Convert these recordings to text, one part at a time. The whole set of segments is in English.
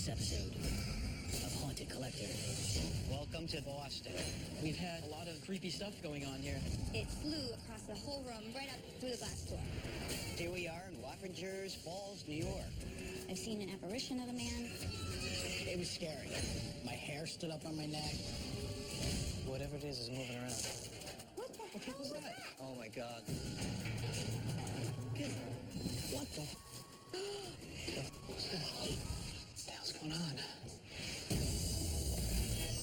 this episode of Haunted Collector. Welcome to Boston. We've had a lot of creepy stuff going on here. It flew across the whole room, right up through the glass door. Here we are in Wappingers Falls, New York. I've seen an apparition of a man. It was scary. My hair stood up on my neck. Whatever it is moving around. What the hell was that? Oh my God. What the? What the hell's going on?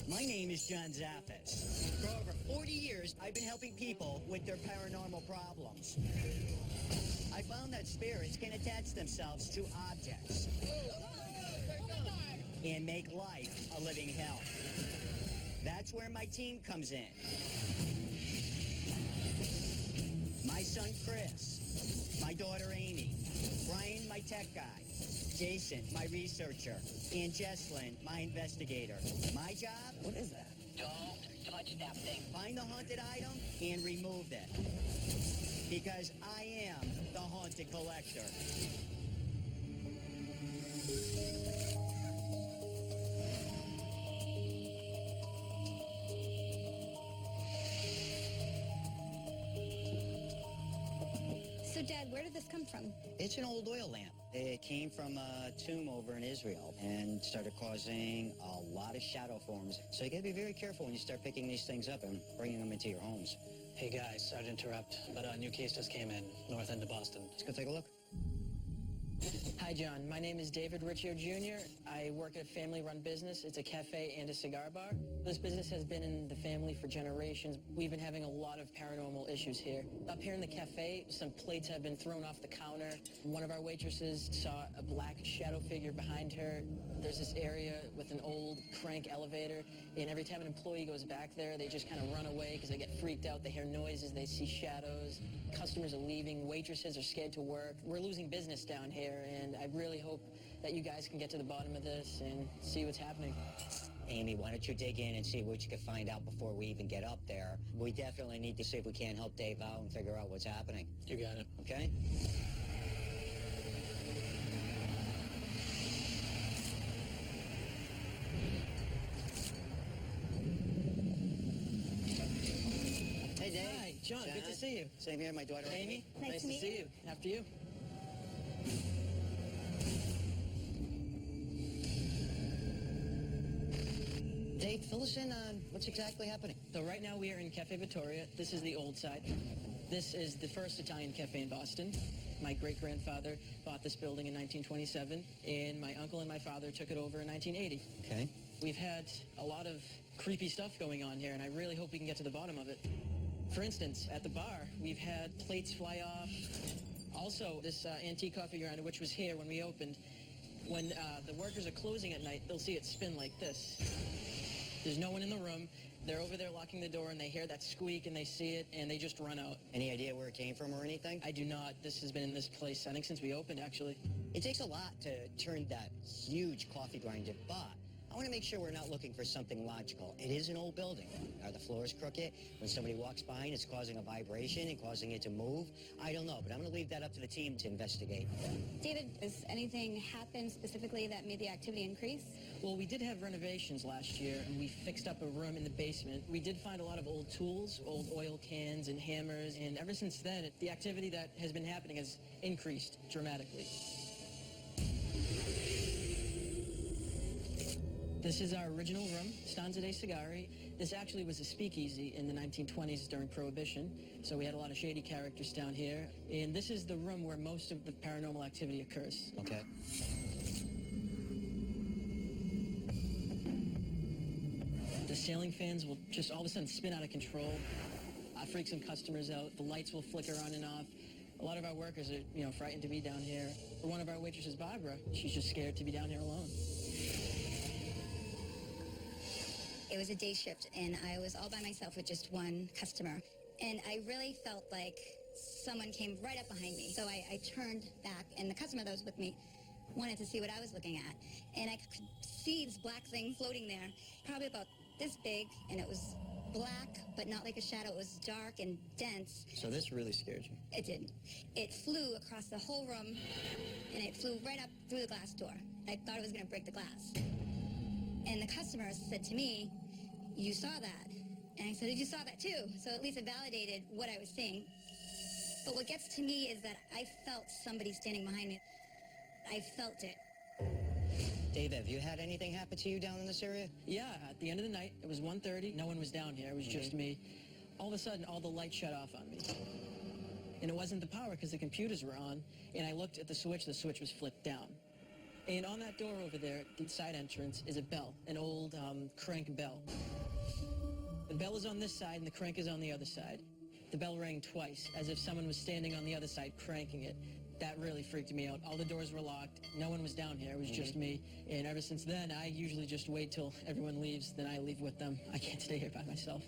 My name is John Zappis. For over 40 years, I've been helping people with their paranormal problems. I found that spirits can attach themselves to objects and make life a living hell. That's where my team comes in. My son Chris, my daughter Amy, Brian, my tech guy, Jason, my researcher, and Jesslyn, my investigator. My job? What is that? Don't touch that thing. Find the haunted item and remove it. Because I am the Haunted Collector. So, Dad, where did this come from? It's an old oil lamp. It came from a tomb over in Israel and started causing a lot of shadow forms. So you gotta be very careful when you start picking these things up and bringing them into your homes. Hey guys, sorry to interrupt, but a new case just came in, north end of Boston. Let's go take a look. Hi John, my name is David Riccio Jr. I work at a family-run business. It's a cafe and a cigar bar. This business has been in the family for generations. We've been having a lot of paranormal issues here. Up here in the cafe, some plates have been thrown off the counter. One of our waitresses saw a black shadow figure behind her. There's this area with an old crank elevator, and every time an employee goes back there, they just kind of run away because they get freaked out. They hear noises, they see shadows. Customers are leaving, waitresses are scared to work. We're losing business down here, and I really hope that you guys can get to the bottom of this and see what's happening. Amy, why don't you dig in and see what you can find out before we even get up there? We definitely need to see if we can help Dave out and figure out what's happening. You got it. Okay? Hey, Dave. Hi, John, good to see you. Same here, my daughter Amy, Nice to meet see you. you. After you. Dave, fill us in on what's exactly happening. So right now we are in Cafe Vittoria. This is the old side. This is the first Italian cafe in Boston. My great-grandfather bought this building in 1927, and my uncle and my father took it over in 1980. Okay. We've had a lot of creepy stuff going on here, and I really hope we can get to the bottom of it. For instance, at the bar, we've had plates fly off. Also, this antique coffee grinder, which was here when we opened, when the workers are closing at night, they'll see it spin like this. There's no one in the room. They're over there locking the door, and they hear that squeak, and they see it, and they just run out. Any idea where it came from or anything? I do not. This has been in this place, I think, since we opened, actually. It takes a lot to turn that huge coffee grinder, but I want to make sure we're not looking for something logical. It is an old building. Are the floors crooked? When somebody walks by and it's causing a vibration and causing it to move? I don't know, but I'm going to leave that up to the team to investigate. David, has anything happened specifically that made the activity increase? Well, we did have renovations last year, and we fixed up a room in the basement. We did find a lot of old tools, old oil cans and hammers, and ever since then, the activity that has been happening has increased dramatically. This is our original room, Stanza dei Sigari. This actually was a speakeasy in the 1920s during Prohibition, so we had a lot of shady characters down here. And this is the room where most of the paranormal activity occurs. Okay. The ceiling fans will just all of a sudden spin out of control. Freak some customers out. The lights will flicker on and off. A lot of our workers are, frightened to be down here. One of our waitresses, Barbara, she's just scared to be down here alone. It was a day shift, and I was all by myself with just one customer. And I really felt like someone came right up behind me. So I turned back, and the customer that was with me wanted to see what I was looking at. And I could see this black thing floating there, probably about this big, and it was black, but not like a shadow. It was dark and dense. So this really scared you? It did. It flew across the whole room, and it flew right up through the glass door. I thought it was going to break the glass. And the customer said to me, "You saw that." And I said, "You saw that too." So at least it validated what I was seeing. But what gets to me is that I felt somebody standing behind me. I felt it. Dave, have you had anything happen to you down in this area? Yeah, at the end of the night, it was 1:30. No one was down here. It was just me. All of a sudden, all the lights shut off on me. And it wasn't the power because the computers were on. And I looked at the switch was flipped down. And on that door over there, the side entrance, is a bell, an old crank bell. The bell is on this side and the crank is on the other side. The bell rang twice, as if someone was standing on the other side cranking it. That really freaked me out. All the doors were locked. No one was down here. It was just me. And ever since then, I usually just wait till everyone leaves, then I leave with them. I can't stay here by myself.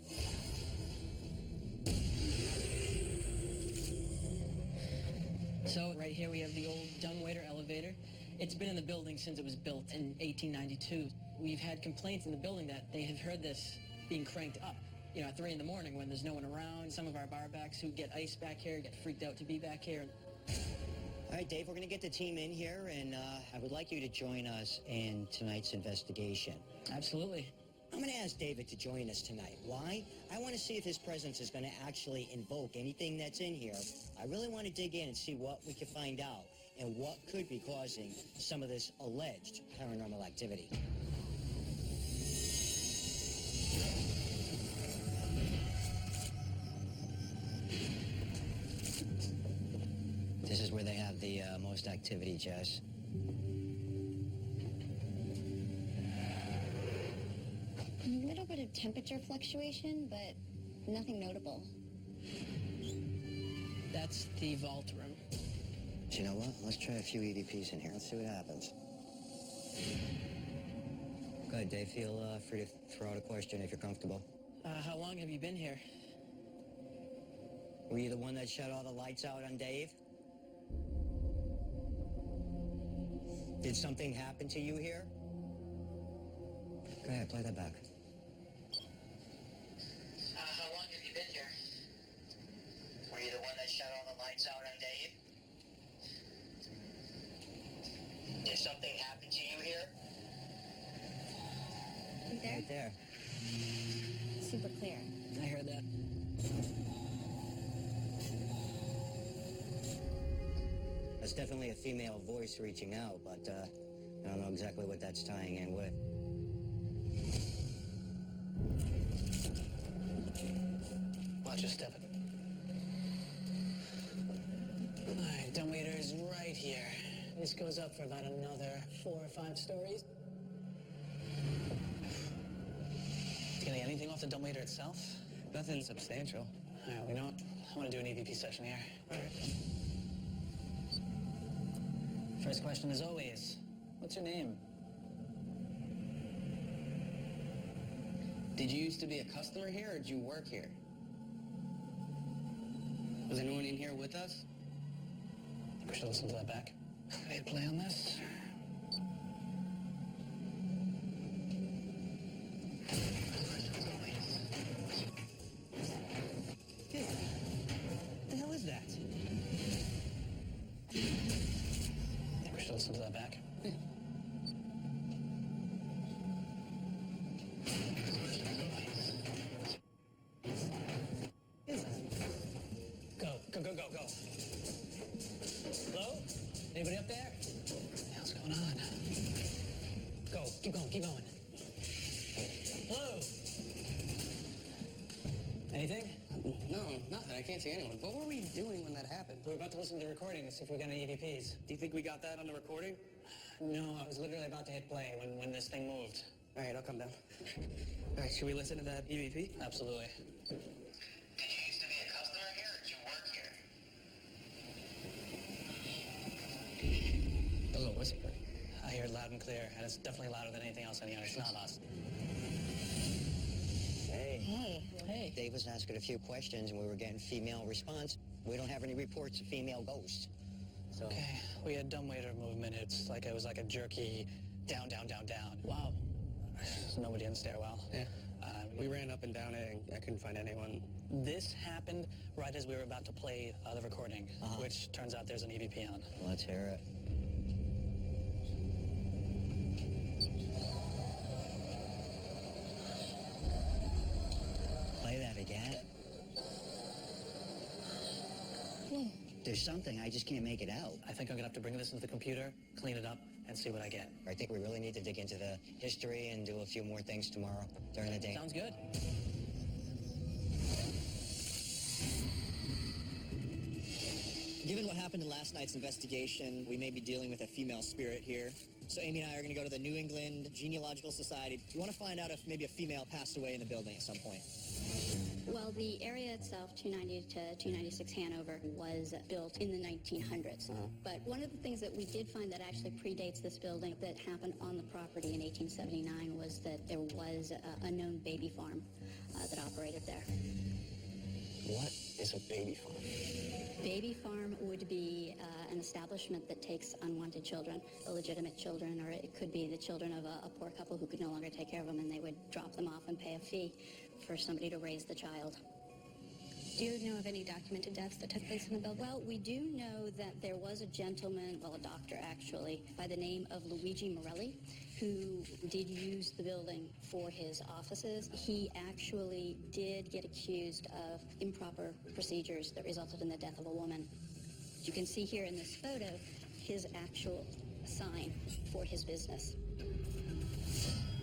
So right here we have the old dumbwaiter elevator. It's been in the building since it was built in 1892. We've had complaints in the building that they have heard this being cranked up. You know, at 3 in the morning when there's no one around. Some of our barbacks who get ice back here get freaked out to be back here. All right, Dave, we're going to get the team in here, and I would like you to join us in tonight's investigation. Absolutely. I'm going to ask David to join us tonight. Why? I want to see if his presence is going to actually invoke anything that's in here. I really want to dig in and see what we can find out and what could be causing some of this alleged paranormal activity. This is where they have the most activity, Jess. A little bit of temperature fluctuation, but nothing notable. That's the vault room. Do you know what? Let's try a few EVPs in here. Let's see what happens. Go ahead, Dave. Feel free to throw out a question if you're comfortable. How long have you been here? Were you the one that shut all the lights out on Dave? Did something happen to you here? Go ahead, play that back. How long have you been here? Were you the one that shut all the lights out on Dave? Did something happen to you here? You there? Right there. Super clear. I heard that. That's definitely a female voice reaching out, but I don't know exactly what that's tying in with. Watch your step. All right, dumbwaiter is right here. This goes up for about another 4 or 5 stories. Getting anything off the dumbwaiter itself? Nothing substantial. All right, you know what? I want to do an EVP session here. All right. First question as always, what's your name? Did you used to be a customer here, or did you work here? Was anyone in here with us? We should listen to that back. I hit play on this. Hey, what the hell is that? I think we should listen to that back. Go. Hello? Anybody up there? What the hell's going on? Go. Keep going. Hello? Anything? No, nothing. I can't see anyone. What were we doing when that happened? We're about to listen to the recording and see if we got any EVPs. Do you think we got that on the recording? No, I was literally about to hit play when this thing moved. All right, I'll come down. All right, should we listen to that EVP? Absolutely. Did you used to be a customer here, or did you work here? A little whisper. I hear it loud and clear, and it's definitely louder than anything else in here. It's not us. Hey. Dave was asking a few questions, and we were getting female response. We don't have any reports of female ghosts. So, Okay, we had dumbwaiter movement. It was like a jerky down. Wow. There's nobody in the stairwell. Yeah. We ran up and down it, and I couldn't find anyone. This happened right as we were about to play the recording, which turns out there's an EVP on. let's hear it. there's something. I just can't make it out. I think I'm gonna have to bring this into the computer, clean it up, and see what I get. I think we really need to dig into the history and do a few more things tomorrow during the day. Sounds good. Given what happened in last night's investigation, we may be dealing with a female spirit here. So Amy and I are going to go to the New England Genealogical Society. We want to find out if maybe a female passed away in the building at some point. Well, the area itself, 290 to 296 Hanover, was built in the 1900s. But one of the things that we did find that actually predates this building that happened on the property in 1879 was that there was a known baby farm that operated there. What is a baby farm? Baby farm would be an establishment that takes unwanted children, illegitimate children, or it could be the children of a poor couple who could no longer take care of them, and they would drop them off and pay a fee for somebody to raise the child. Do you know of any documented deaths that took place in the building? Well, we do know that there was a gentleman, well, a doctor actually, by the name of Luigi Morelli, who did use the building for his offices. He actually did get accused of improper procedures that resulted in the death of a woman. You can see here in this photo his actual sign for his business.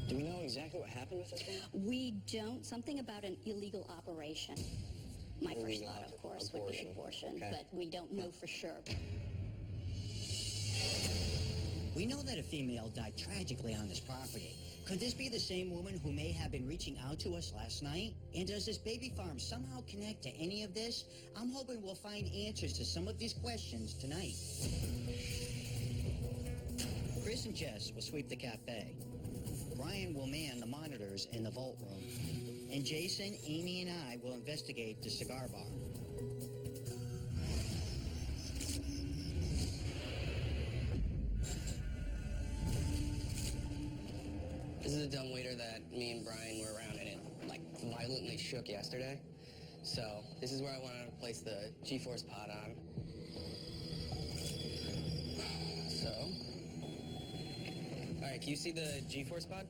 Do we know exactly what happened with this one? We don't. Something about an illegal operation. My first Illegal thought, of course, would be abortion, Okay. but we don't know for sure. We know that a female died tragically on this property. Could this be the same woman who may have been reaching out to us last night? And does this baby farm somehow connect to any of this? I'm hoping we'll find answers to some of these questions tonight. Chris and Jess will sweep the cafe. Brian will man the monitors in the vault room. And Jason, Amy, and I will investigate the cigar bar. This is a dumbwaiter that me and Brian were around and it violently shook yesterday. So this is where I wanted to place the G-Force pod on. So, all right, can you see the G-Force pod?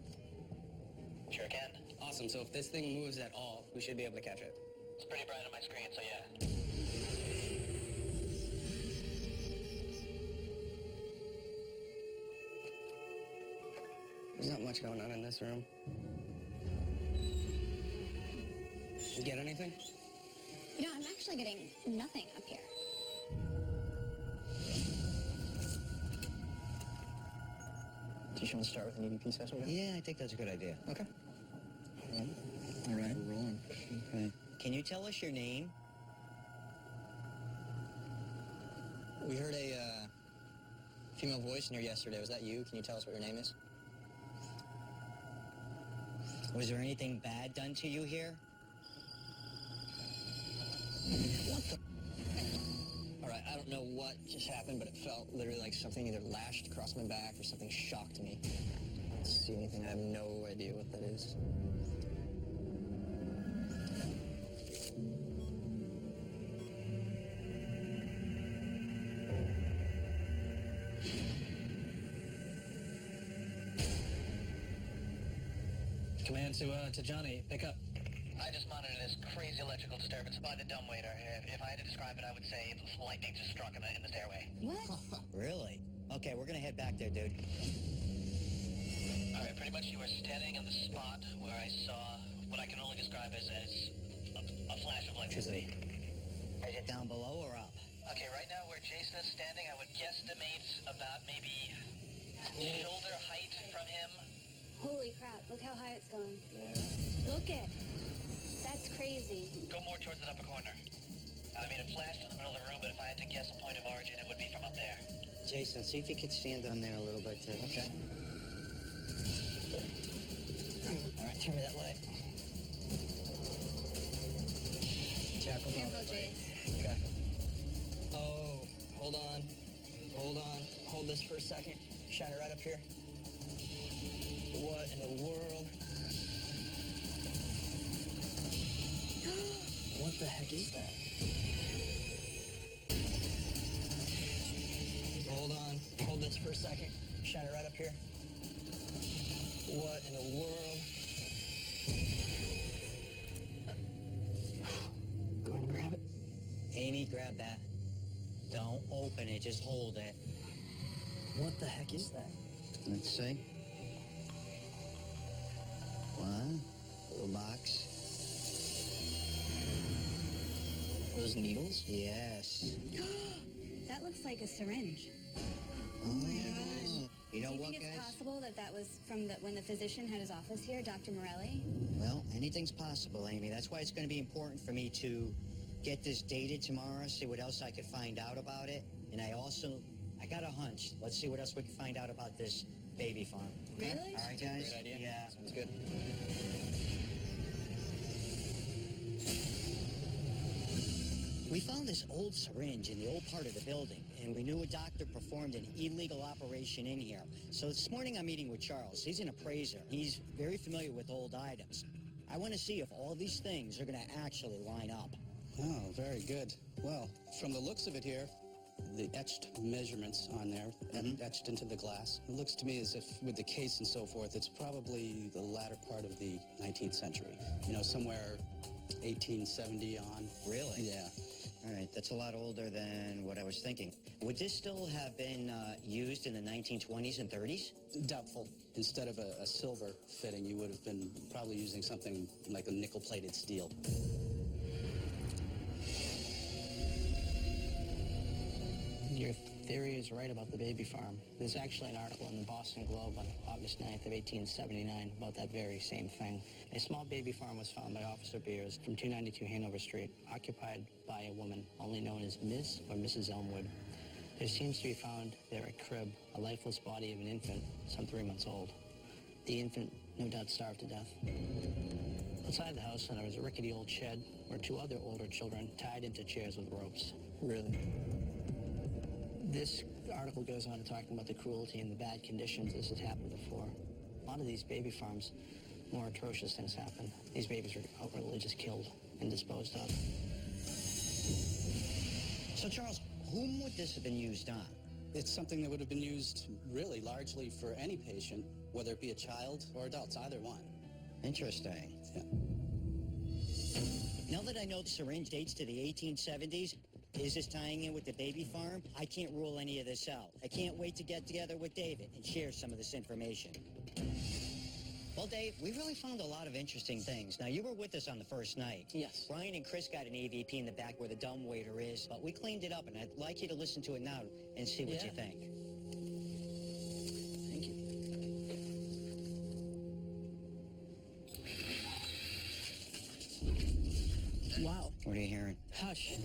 Sure can. Awesome, so if this thing moves at all, we should be able to catch it. It's pretty bright on my screen, so yeah. There's not much going on in this room. You get anything? You know, I'm actually getting nothing up here. Do you want to start with an EVP session? Yeah, I think that's a good idea. Okay. All right, we're rolling. Okay. Can you tell us your name? We heard a female voice in here yesterday. Was that you? Can you tell us what your name is? Was there anything bad done to you here? What the? All right, I don't know what just happened, but it felt literally like something either lashed across my back or something shocked me. I don't see anything. I have no idea what that is. Command to Johnny, pick up. I just monitored this crazy electrical disturbance by the dumbwaiter. If I had to describe it, I would say lightning just struck in the stairway. What? Really? Okay, we're gonna head back there, dude. All right, pretty much you were standing in the spot where I saw what I can only describe as a flash of electricity. Is it down below or up? Okay, right now where Jason is standing, I would guesstimate about maybe shoulder height from him. Holy crap, look how high it's going. Look it. That's crazy. Go more towards the upper corner. I mean, it flashed in the middle of the room, but if I had to guess a point of origin, it would be from up there. Jason, see if you could stand on there a little bit, too. Okay. All right, turn me that light. Jackal. Careful, Jace. Okay. Oh, hold on. Hold on. Hold this for a second. Shine it right up here. What in the world? What the heck is that? Hold on. Hold this for a second. Shine it right up here. What in the world? Go ahead and grab it. Amy, grab that. open it. Just hold it. What the heck is that? Let's see. One little box. Those needles? Yes. That looks like a syringe. Oh my gosh. You know Do you what, think it's guys? possible that that was from when the physician had his office here, Dr. Morelli? Well, anything's possible, Amy. That's why it's going to be important for me to get this dated tomorrow, see what else I could find out about it. And I got a hunch. Let's see what else we can find out about this baby farm. Okay? Really? All right, guys? Great idea. Yeah. Sounds good. We found this old syringe in the old part of the building, and we knew a doctor performed an illegal operation in here. So this morning I'm meeting with Charles. He's an appraiser. He's very familiar with old items. I want to see if all these things are going to actually line up. Oh, very good. Well, from the looks of it here, the etched measurements on there, etched into the glass, it looks to me as if with the case and so forth, it's probably the latter part of the 19th century. You know, somewhere 1870 on. Really? Yeah. All right, that's a lot older than what I was thinking. Would this still have been used in the 1920s and 30s? Doubtful. Instead of a silver fitting, you would have been probably using something like a nickel-plated steel. Your theory is right about the baby farm. There's actually an article in the Boston Globe on August 9th of 1879 about that very same thing. A small baby farm was found by Officer Beers from 292 Hanover Street, occupied by a woman only known as Miss or Mrs. Elmwood. There seems to be found there a crib, a lifeless body of an infant, some 3 months old. The infant no doubt starved to death. Outside the house, there was a rickety old shed where 2 other older children tied into chairs with ropes. Really? This article goes on to talk about the cruelty and the bad conditions this has happened before. A lot of these baby farms, more atrocious things happen. These babies were outrightly just killed and disposed of. So, Charles, whom would this have been used on? It's something that would have been used really largely for any patient, whether it be a child or adults, either one. Interesting. Yeah. Now that I know the syringe dates to the 1870s, is this tying in with the baby farm? I can't rule any of this out. I can't wait to get together with David and share some of this information. Well, Dave, we really found a lot of interesting things. Now, you were with us on the first night. Yes. Brian and Chris got an EVP in the back where the dumbwaiter is, but we cleaned it up, and I'd like you to listen to it now and see what you think. Thank you. Wow. What are you hearing? Hush.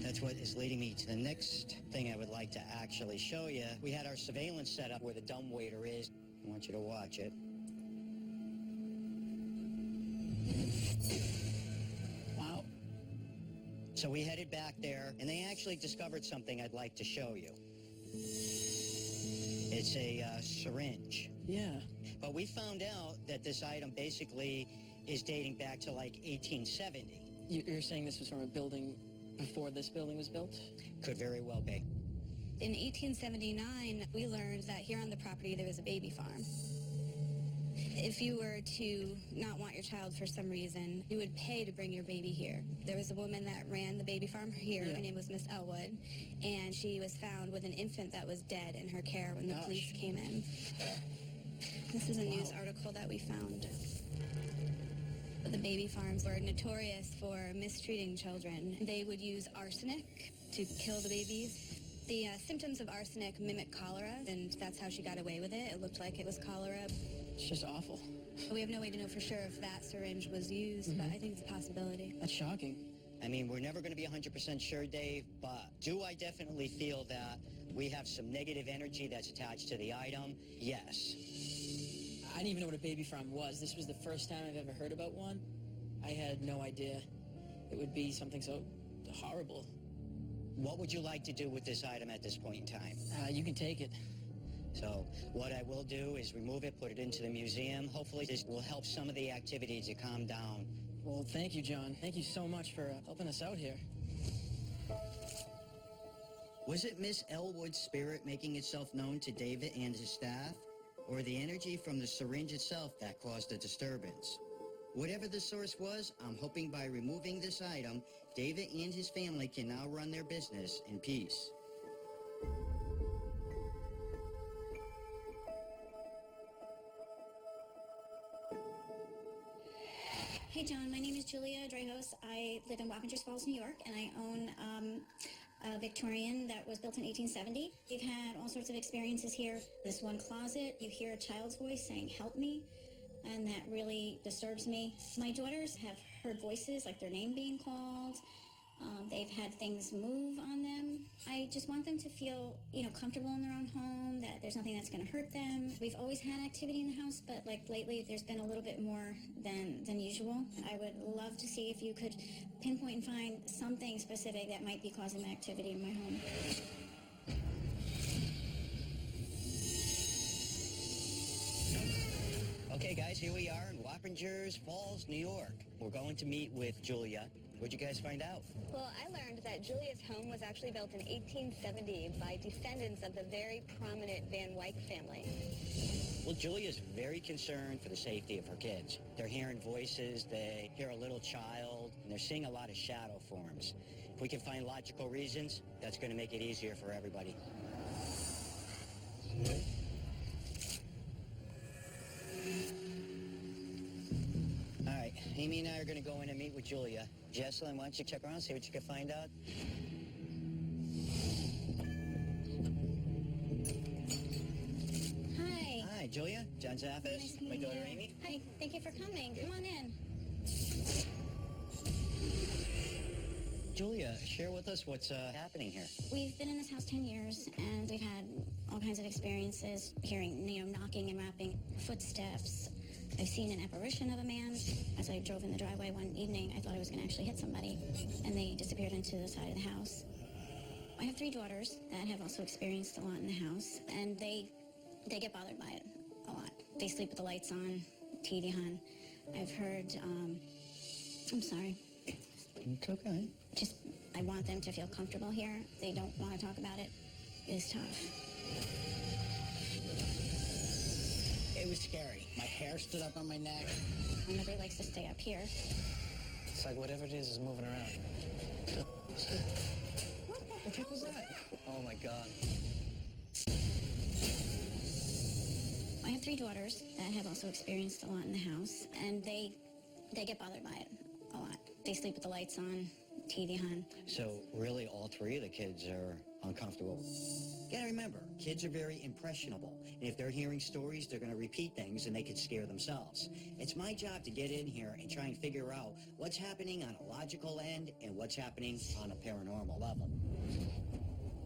That's what is leading me to the next thing I would like to actually show you. We had our surveillance set up where the dumbwaiter is. I want you to watch it. Wow. So we headed back there, and they actually discovered something I'd like to show you. It's a syringe. Yeah. But we found out that this item basically is dating back to like 1870. You're saying this was from a building before this building was built? Could very well be. In 1879, we learned that here on the property there was a baby farm. If you were to not want your child for some reason, you would pay to bring your baby here. There was a woman that ran the baby farm here. Yeah. Her name was Miss Elwood, and she was found with an infant that was dead in her care when the police came in. This is a news article that we found. The baby farms were notorious for mistreating children. They would use arsenic to kill the babies. The symptoms of arsenic mimic cholera, and that's how she got away with it. It looked like it was cholera. It's just awful. We have no way to know for sure if that syringe was used, but I think it's a possibility. That's shocking. I mean, we're never going to be 100% sure, Dave, but do I definitely feel that we have some negative energy that's attached to the item? Yes. I didn't even know what a baby farm was. This was the first time I've ever heard about one. I had no idea it would be something so horrible. What would you like to do with this item at this point in time? You can take it. So what I will do is remove it, put it into the museum. Hopefully this will help some of the activity to calm down. Well, thank you, John. Thank you so much for helping us out here. Was it Miss Elwood's spirit making itself known to David and his staff? Or the energy from the syringe itself that caused the disturbance? Whatever the source was, I'm hoping by removing this item, David and his family can now run their business in peace. Hey John, my name is Julia Dreyhos. I live in Wappingers Falls, New York, and I own a Victorian that was built in 1870. We've had all sorts of experiences here. This one closet, you hear a child's voice saying, "Help me," and that really disturbs me. My daughters have heard voices, like their name being called. They've had things move on them. I just want them to feel, comfortable in their own home, that there's nothing that's going to hurt them. We've always had activity in the house, but like lately there's been a little bit more than usual. I would love to see if you could pinpoint and find something specific that might be causing the activity in my home. Okay, guys, here we are in Wappingers Falls, New York. We're going to meet with Julia. What'd you guys find out? Well, I learned that Julia's home was actually built in 1870 by descendants of the very prominent Van Wyck family. Well, Julia's very concerned for the safety of her kids. They're hearing voices, they hear a little child, and they're seeing a lot of shadow forms. If we can find logical reasons, that's going to make it easier for everybody. All right, Amy and I are going to go in and meet with Julia. Jesselyn, why don't you check around, see what you can find out? Hi. Hi, Julia. John Zaffis. Nice My meeting daughter you. Amy. Hi, thank you for coming. Come on in. Julia, share with us what's happening here. We've been in this house 10 years, and we've had all kinds of experiences, hearing, knocking and rapping, footsteps. I've seen an apparition of a man. As I drove in the driveway one evening, I thought I was going to actually hit somebody, and they disappeared into the side of the house. I have 3 daughters that have also experienced a lot in the house, and they get bothered by it a lot. They sleep with the lights on, TV on. I've heard, I'm sorry. It's okay. I want them to feel comfortable here. They don't want to talk about it. It's tough. It was scary. My hair stood up on my neck. Nobody likes to stay up here. It's like whatever it is moving around. What the heck was that? Oh my God. I have 3 daughters that have also experienced a lot in the house, and they get bothered by it a lot. They sleep with the lights on, TV on. So really all 3 of the kids are uncomfortable. You gotta remember, kids are very impressionable. And if they're hearing stories, they're gonna repeat things and they could scare themselves. It's my job to get in here and try and figure out what's happening on a logical end and what's happening on a paranormal level.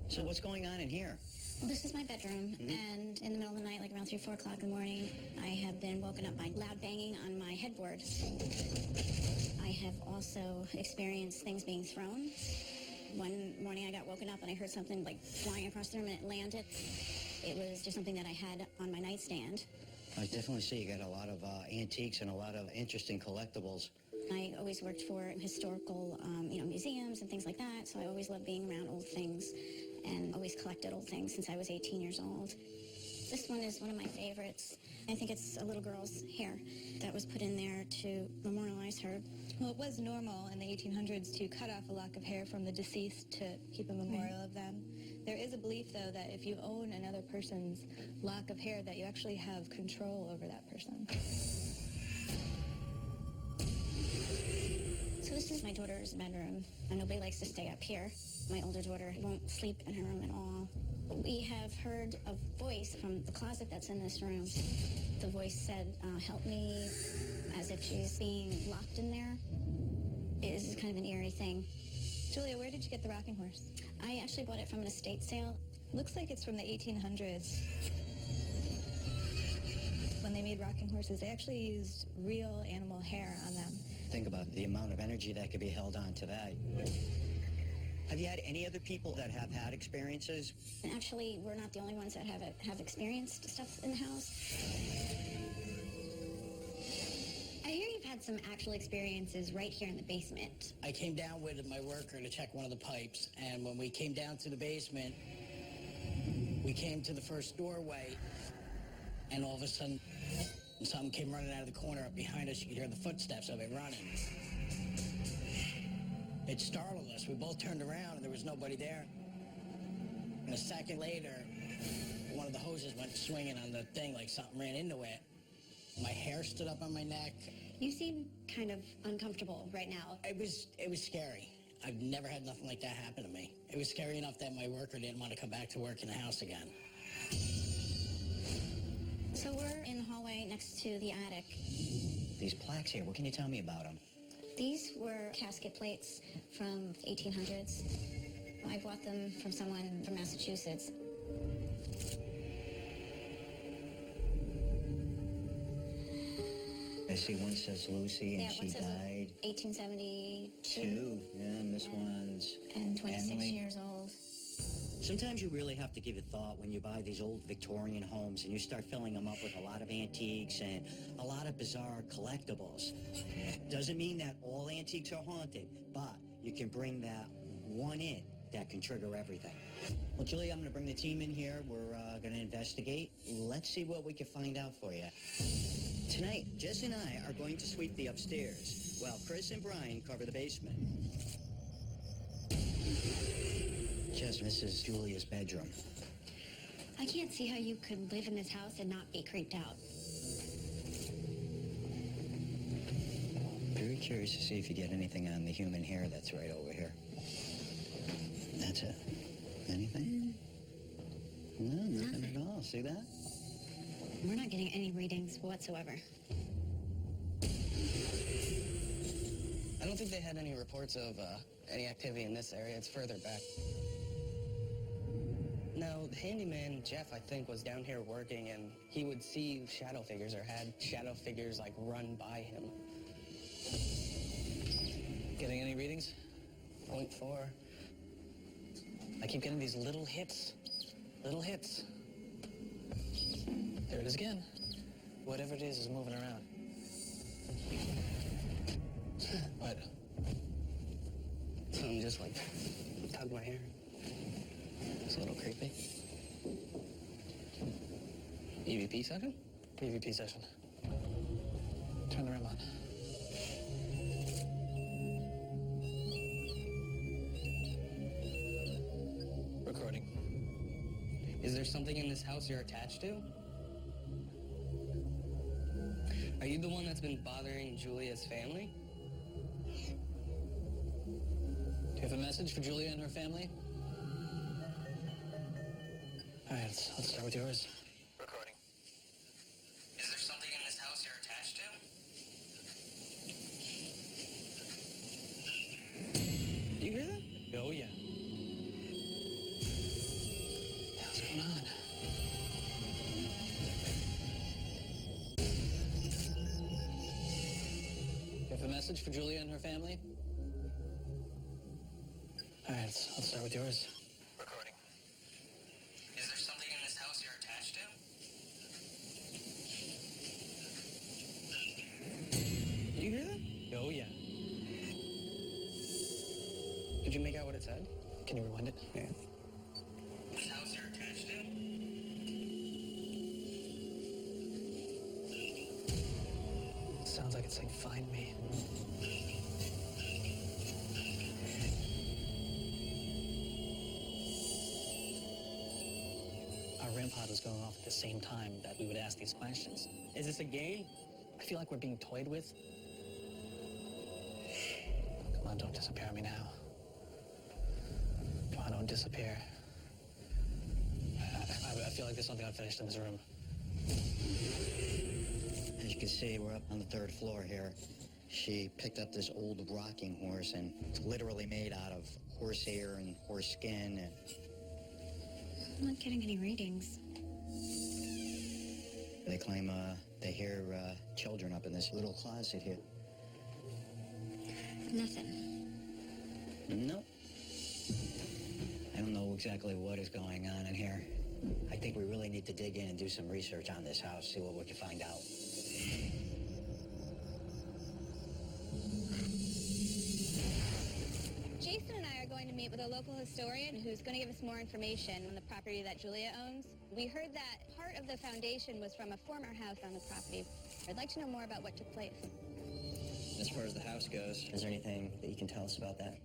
So what's going on in here? Well, this is my bedroom, and in the middle of the night, like around 3 or 4 o'clock in the morning, I have been woken up by loud banging on my headboard. I have also experienced things being thrown. One morning I got woken up and I heard something like flying across the room, and it landed. It was just something that I had on my nightstand. I definitely see you got a lot of antiques and a lot of interesting collectibles. I always worked for historical, museums and things like that, so I always loved being around old things and always collected old things since I was 18 years old. This one is one of my favorites. I think it's a little girl's hair that was put in there to memorialize her. Well, it was normal in the 1800s to cut off a lock of hair from the deceased to keep a memorial of them. There is a belief, though, that if you own another person's lock of hair, that you actually have control over that person. So this is my daughter's bedroom. Nobody likes to stay up here. My older daughter won't sleep in her room at all. We have heard a voice from the closet that's in this room. The voice said, "Help me," as if she's being locked in there. It is kind of an eerie thing. Julia, where did you get the rocking horse? I actually bought it from an estate sale. Looks like it's from the 1800s. When they made rocking horses, they actually used real animal hair on them. Think about the amount of energy that could be held on today. Have you had any other people that have had experiences? And actually, we're not the only ones that have experienced stuff in the house. I hear you've had some actual experiences right here in the basement. I came down with my worker to check one of the pipes, and when we came down to the basement, we came to the first doorway, and all of a sudden, and something came running out of the corner up behind us. You could hear the footsteps of it running. It startled us. We both turned around, and there was nobody there. And a second later, one of the hoses went swinging on the thing like something ran into it. My hair stood up on my neck. You seem kind of uncomfortable right now. It was scary. I've never had nothing like that happen to me. It was scary enough that my worker didn't want to come back to work in the house again. So we're in the hallway next to the attic. These plaques here, what can you tell me about them? These were casket plates from the 1800s. I bought them from someone from Massachusetts. I see one says Lucy, and Yeah, she one says died. 1872. Yeah, and this one's And 26 Emily. years old. Sometimes you really have to give it thought when you buy these old Victorian homes and you start filling them up with a lot of antiques and a lot of bizarre collectibles. Doesn't mean that all antiques are haunted, but you can bring that one in that can trigger everything. Well, Julie, I'm going to bring the team in here. We're going to investigate. Let's see what we can find out for you. Tonight, Jess and I are going to sweep the upstairs, while Chris and Brian cover the basement. Jess, this is Julia's bedroom. I can't see how you could live in this house and not be creeped out. Very curious to see if you get anything on the human hair that's right over here. That's it. Anything? No, nothing at all. See that? We're not getting any readings whatsoever. I don't think they had any reports of any activity in this area. It's further back. No, the handyman, Jeff, I think, was down here working, and he would see shadow figures or had shadow figures, like, run by him. Getting any readings? 0.4. I keep getting these little hits. Little hits. There it is again. Whatever it is moving around. What? Something just, like, tugged my hair. It's a little creepy. EVP session? EVP session. Turn the REM on. Recording. Is there something in this house you're attached to? Are you the one that's been bothering Julia's family? Do you have a message for Julia and her family? All right, let's start with yours. Recording. Is there something in this house you're attached to? Do you hear that? Oh, yeah. What's going on? Do you have a message for Julia and her family? All right, let's start with yours. Recording. Is there something in this house you're attached to? Do you hear that? Oh, yeah. Did you make out what it said? Can you rewind it? Yeah. This house you're attached to? Sounds like it's saying, find me. Our REM pod was going off at the same time that we would ask these questions. Is this a game? I feel like we're being toyed with. Come on, don't disappear on me now. Come on, don't disappear. I feel like there's something unfinished in this room. As you can see, we're up on the third floor here. She picked up this old rocking horse, and it's literally made out of horsehair and horse skin. And I'm not getting any readings. they claim they hear children up in this little closet here. Nothing. Nope. I don't know exactly what is going on in here. I think we really need to dig in and do some research on this house, see what we can find out. Jason and I are going to meet meet with a local historian who's going to give us more information on the property that Julia owns. We heard that part of the foundation was from a former house on the property. I'd like to know more about what took place. As far as the house goes, is there anything that you can tell us about that?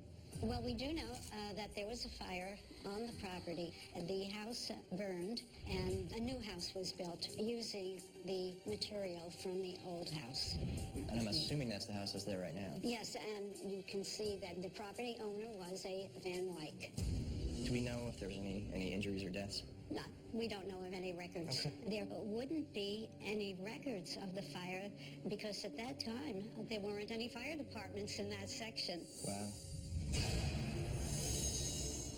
Well, we do know that there was a fire on the property. The house burned, and a new house was built using the material from the old house. And I'm assuming that's the house that's there right now. Yes, and you can see that the property owner was a Van Wyck. Do we know if there's any injuries or deaths? No, we don't know of any records. There wouldn't be any records of the fire because at that time, there weren't any fire departments in that section. Wow.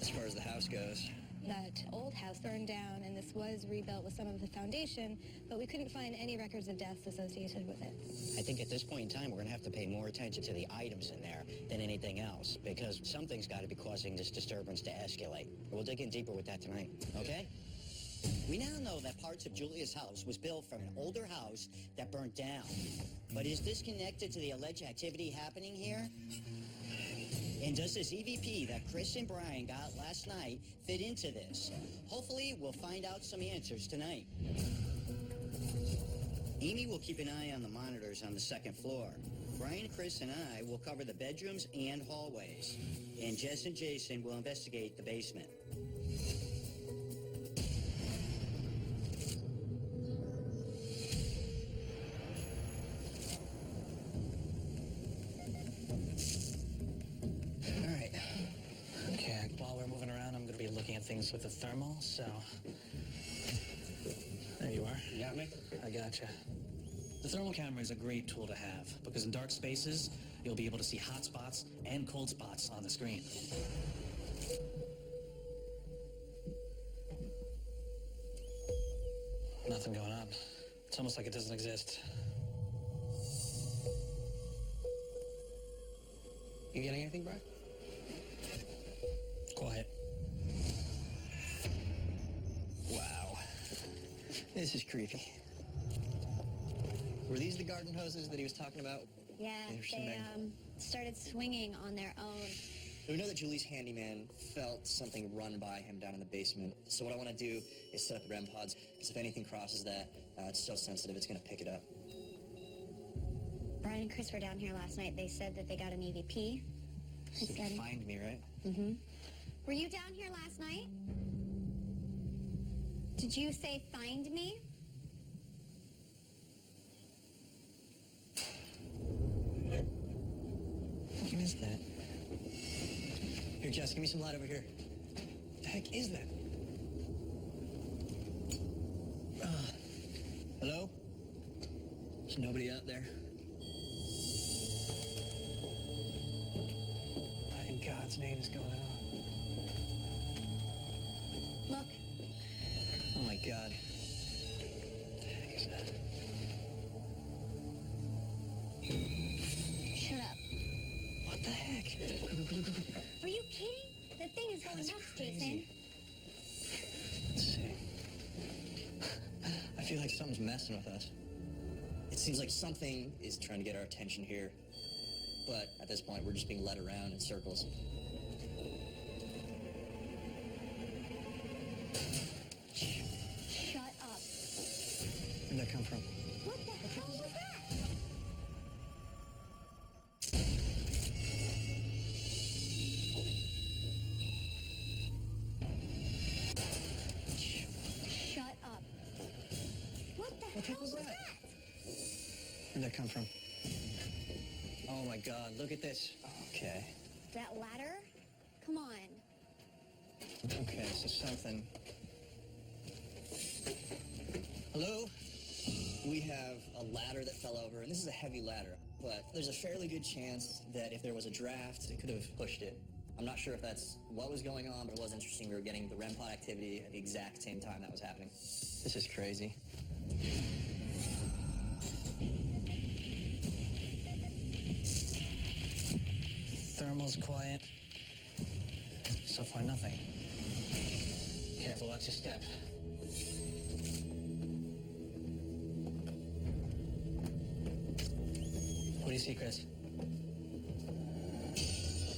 As far as the house goes, That old house burned down, and this was rebuilt with some of the foundation, but we couldn't find any records of deaths associated with it. I think at this point in time, we're going to have to pay more attention to the items in there than anything else, because something's got to be causing this disturbance to escalate. We'll dig in deeper with that tonight, okay? We now know that parts of Julia's house was built from an older house that burnt down. But is this connected to the alleged activity happening here? And does this EVP that Chris and Brian got last night fit into this? Hopefully, we'll find out some answers tonight. Amy will keep an eye on the monitors on the second floor. Brian, Chris, and I will cover the bedrooms and hallways. And Jess and Jason will investigate the basement. Looking at things with the thermal, so... There you are. You got me? I gotcha. The thermal camera is a great tool to have, because in dark spaces, you'll be able to see hot spots and cold spots on the screen. Nothing going on. It's almost like it doesn't exist. You getting anything, Brian? Quiet. wow. This is creepy. Were these the garden hoses that he was talking about? Yeah, Interesting. they started swinging on their own. We know that Julie's handyman felt something run by him down in the basement. So what I want to do is set up the REM pods, because if anything crosses that, it's so sensitive, it's going to pick it up. Brian and Chris were down here last night. They said that they got an EVP. So you can find me, right? Mm-hmm. Were you down here last night? Did you say find me? What is that? Here, Jess, give me some light over here. What the heck is that? Hello? There's nobody out there. What in God's name is going on? Look. Oh my God. What the heck is that? Shut up. What the heck? Are you kidding? The thing is going nuts, Jason. Let's see. I feel like something's messing with us. It seems like something is trying to get our attention here. But at this point, we're just being led around in circles. Shut up. Where'd that come from? What the hell was that? Shut up. What the hell was that? Where'd that come from? Oh my God, look at this. Okay. That ladder? Come on. Okay, so something. Hello? We have a ladder that fell over, and this is a heavy ladder, but there's a fairly good chance that if there was a draft, it could have pushed it. I'm not sure if that's what was going on, but it was interesting. We were getting the REM pod activity at the exact same time that was happening. This is crazy. Thermal's quiet. So far, nothing. Careful, watch your step. What do you see, Chris?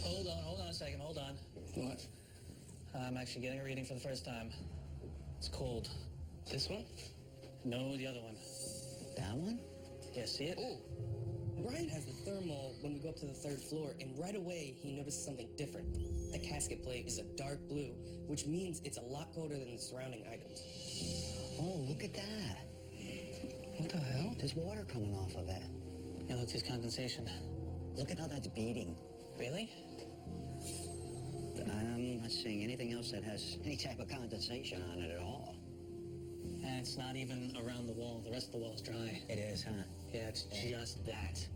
Hold on a second, hold on. What? I'm actually getting a reading for the first time. It's cold. This one? No, the other one. That one? Yeah, see it? Oh, Brian has the thermal when we go up to the 3rd floor, and right away he notices something different. The casket plate is a dark blue, which means it's a lot colder than the surrounding items. Oh, look at that. What the hell? There's water coming off of it. Yeah, look, there's condensation. Look at how that's beating. Really? I'm not seeing anything else that has any type of condensation on it at all. And it's not even around the wall. The rest of the wall's dry. It is, huh? Yeah, it's just that.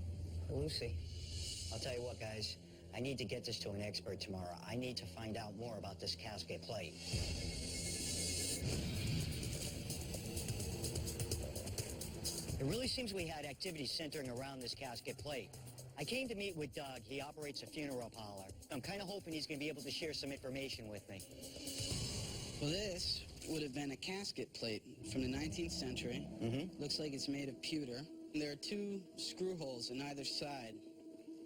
Lucy, I'll tell you what, guys. I need to get this to an expert tomorrow. I need to find out more about this casket plate. It really seems we had activity centering around this casket plate. I came to meet with Doug. He operates a funeral parlor. I'm kind of hoping he's going to be able to share some information with me. Well, this would have been a casket plate from the 19th century. Looks like it's made of pewter. There are 2 screw holes in either side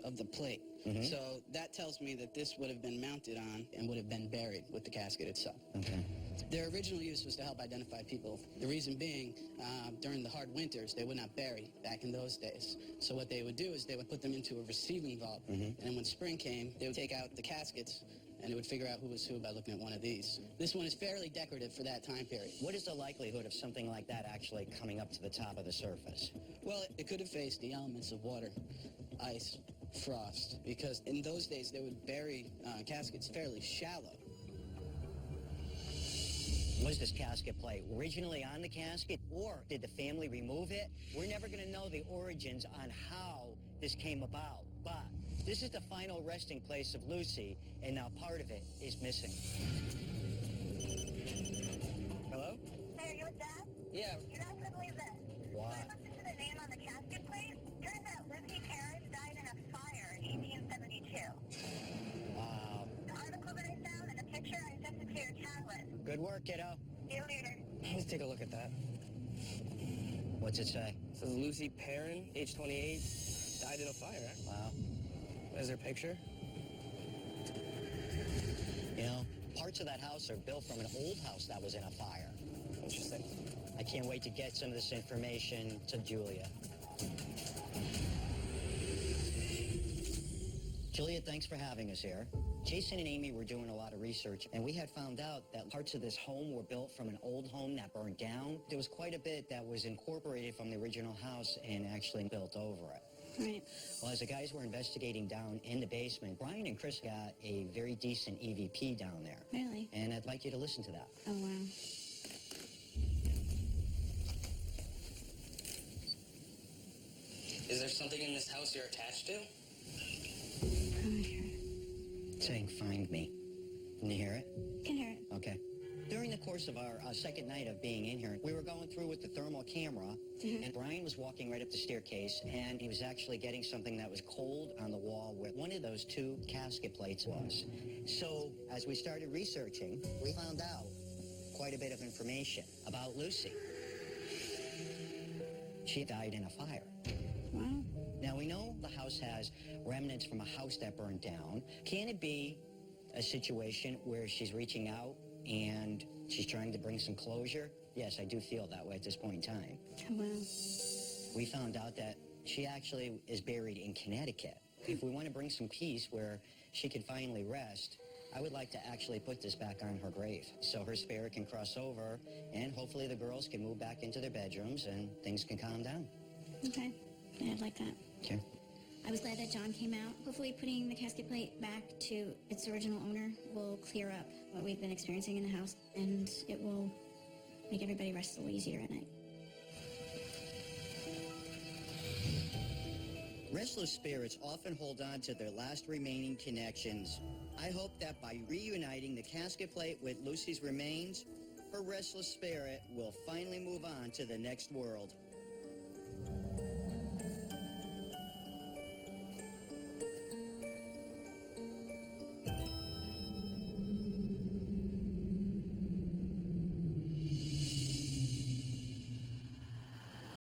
of the plate. So that tells me that this would have been mounted on and would have been buried with the casket itself. Okay. Their original use was to help identify people. The reason being, during the hard winters, they would not bury back in those days. So what they would do is they would put them into a receiving vault, and then when spring came, they would take out the caskets, and it would figure out who was who by looking at one of these. This one is fairly decorative for that time period. What is the likelihood of something like that actually coming up to the top of the surface? Well, it could have faced the elements of water, ice, frost, because in those days they would bury caskets fairly shallow. Was this casket plate originally on the casket, or did the family remove it? We're never going to know the origins on how this came about, but this is the final resting place of Lucy, and now part of it is missing. Hello? Hey, are you with Dad? Yeah. You're not going to believe this. What? I looked into the name on the casket plate. Turns out Lucy's parents died in a fire in 1872. Wow. The article that I found and the picture I sent it to your tablet. Good work, kiddo. See you later. Let's take a look at that. What's it say? It says Lucy Perrin, age 28, died in a fire. Wow. Is there a picture? You know, parts of that house are built from an old house that was in a fire. Interesting. I can't wait to get some of this information to Julia. Julia, thanks for having us here. Jason and Amy were doing a lot of research, and we had found out that parts of this home were built from an old home that burned down. There was quite a bit that was incorporated from the original house and actually built over it. Right. Well, as the guys were investigating down in the basement, Brian and Chris got a very decent EVP down there. Really? And I'd like you to listen to that. Oh, wow. Is there something in this house you're attached to? It's saying, find me. Can you hear it? Can hear it. Okay. During the course of our second night of being in here, we were going through with the thermal camera, and Brian was walking right up the staircase, and he was actually getting something that was cold on the wall where one of those 2 casket plates was. So, as we started researching, we found out quite a bit of information about Lucy. She died in a fire. Wow. Now, we know the house has remnants from a house that burned down. Can it be a situation where she's reaching out and she's trying to bring some closure? Yes, I do feel that way at this point in time. Oh, wow. We found out that she actually is buried in Connecticut. If we want to bring some peace where she could finally rest, I would like to actually put this back on her grave so her spirit can cross over, and hopefully the girls can move back into their bedrooms and things can calm down. Okay. Yeah, I'd like that. Okay. I was glad that John came out. Hopefully putting the casket plate back to its original owner will clear up what we've been experiencing in the house, and it will make everybody rest a little easier at night. Restless spirits often hold on to their last remaining connections. I hope that by reuniting the casket plate with Lucy's remains, her restless spirit will finally move on to the next world.